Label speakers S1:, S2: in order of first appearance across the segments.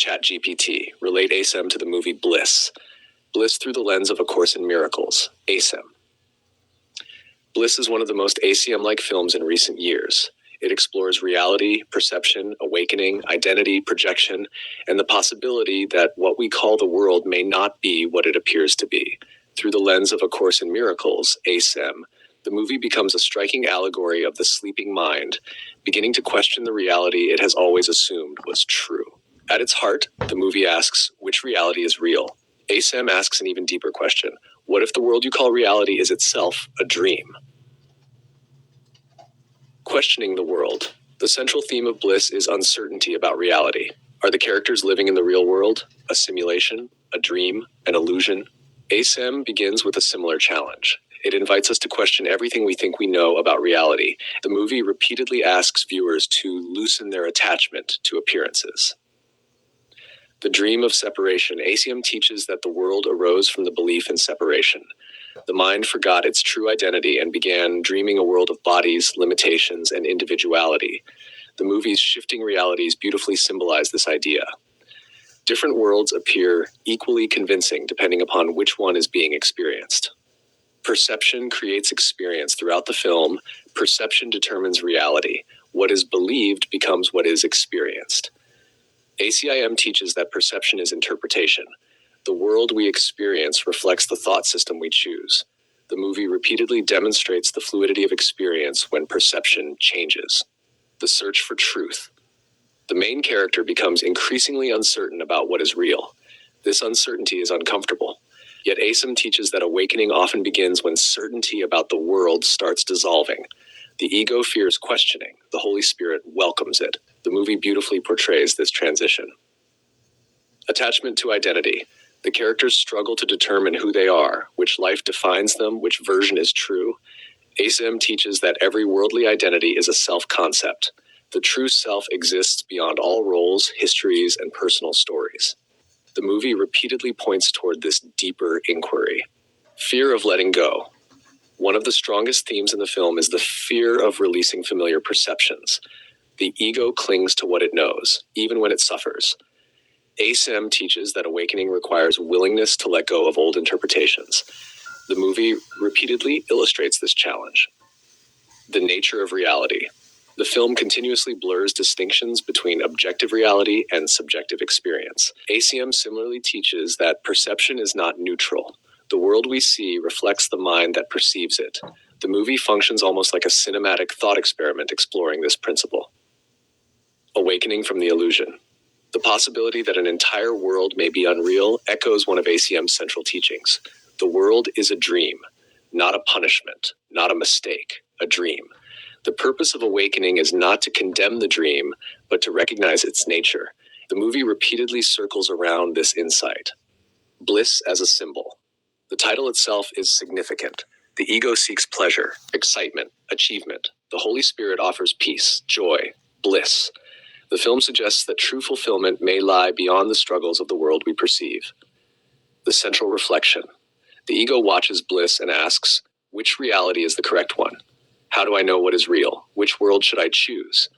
S1: ChatGPT, relate ACIM to the movie Bliss. Bliss through the lens of A Course in Miracles, ACIM. Bliss is one of the most ACIM-like films in recent years. It explores reality, perception, awakening, identity, projection, and the possibility that what we call the world may not be what it appears to be. Through the lens of A Course in Miracles, ACIM, the movie becomes a striking allegory of the sleeping mind, beginning to question the reality it has always assumed was true. At its heart, the movie asks, which reality is real? ACIM asks an even deeper question. What if the world you call reality is itself a dream? Questioning the world. The central theme of Bliss is uncertainty about reality. Are the characters living in the real world? A simulation? A dream? An illusion? ACIM begins with a similar challenge. It invites us to question everything we think we know about reality. The movie repeatedly asks viewers to loosen their attachment to appearances. The dream of separation. ACIM teaches that the world arose from the belief in separation. The mind forgot its true identity and began dreaming a world of bodies, limitations, and individuality. The movie's shifting realities beautifully symbolize this idea. Different worlds appear equally convincing depending upon which one is being experienced. Perception creates experience. Throughout the film, perception determines reality. What is believed becomes what is experienced. ACIM teaches that perception is interpretation. The world we experience reflects the thought system we choose. The movie repeatedly demonstrates the fluidity of experience when perception changes. The search for truth. The main character becomes increasingly uncertain about what is real. This uncertainty is uncomfortable. Yet ACIM teaches that awakening often begins when certainty about the world starts dissolving. The ego fears questioning. The Holy Spirit welcomes it. The movie beautifully portrays this transition. Attachment to identity. The characters struggle to determine who they are, which life defines them, which version is true. ACIM teaches that every worldly identity is a self-concept. The true self exists beyond all roles, histories, and personal stories. The movie repeatedly points toward this deeper inquiry. Fear of letting go. One of the strongest themes in the film is the fear of releasing familiar perceptions. The ego clings to what it knows, even when it suffers. ACIM teaches that awakening requires willingness to let go of old interpretations. The movie repeatedly illustrates this challenge. The nature of reality. The film continuously blurs distinctions between objective reality and subjective experience. ACIM similarly teaches that perception is not neutral. The world we see reflects the mind that perceives it. The movie functions almost like a cinematic thought experiment exploring this principle. Awakening from the illusion. The possibility that an entire world may be unreal echoes one of ACIM's central teachings. The world is a dream, not a punishment, not a mistake, a dream. The purpose of awakening is not to condemn the dream, but to recognize its nature. The movie repeatedly circles around this insight. Bliss as a symbol. The title itself is significant. The ego seeks pleasure, excitement, achievement. The Holy Spirit offers peace, joy, bliss. The film suggests that true fulfillment may lie beyond the struggles of the world we perceive. The central reflection. The ego watches Bliss and asks, which reality is the correct one? How do I know what is real? Which world should I choose?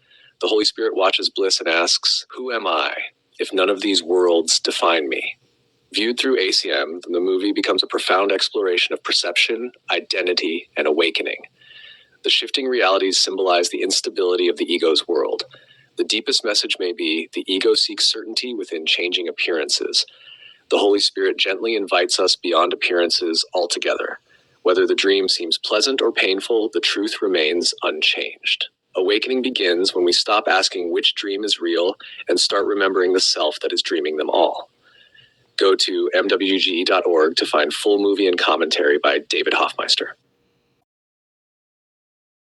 S1: The Holy Spirit watches Bliss and asks, who am I if none of these worlds define me? Viewed through ACIM, the movie becomes a profound exploration of perception, identity, and awakening. The shifting realities symbolize the instability of the ego's world. The deepest message may be, the ego seeks certainty within changing appearances. The Holy Spirit gently invites us beyond appearances altogether. Whether the dream seems pleasant or painful, the truth remains unchanged. Awakening begins when we stop asking which dream is real and start remembering the self that is dreaming them all. Go to mwge.org to find full movie and commentary by David Hoffmeister.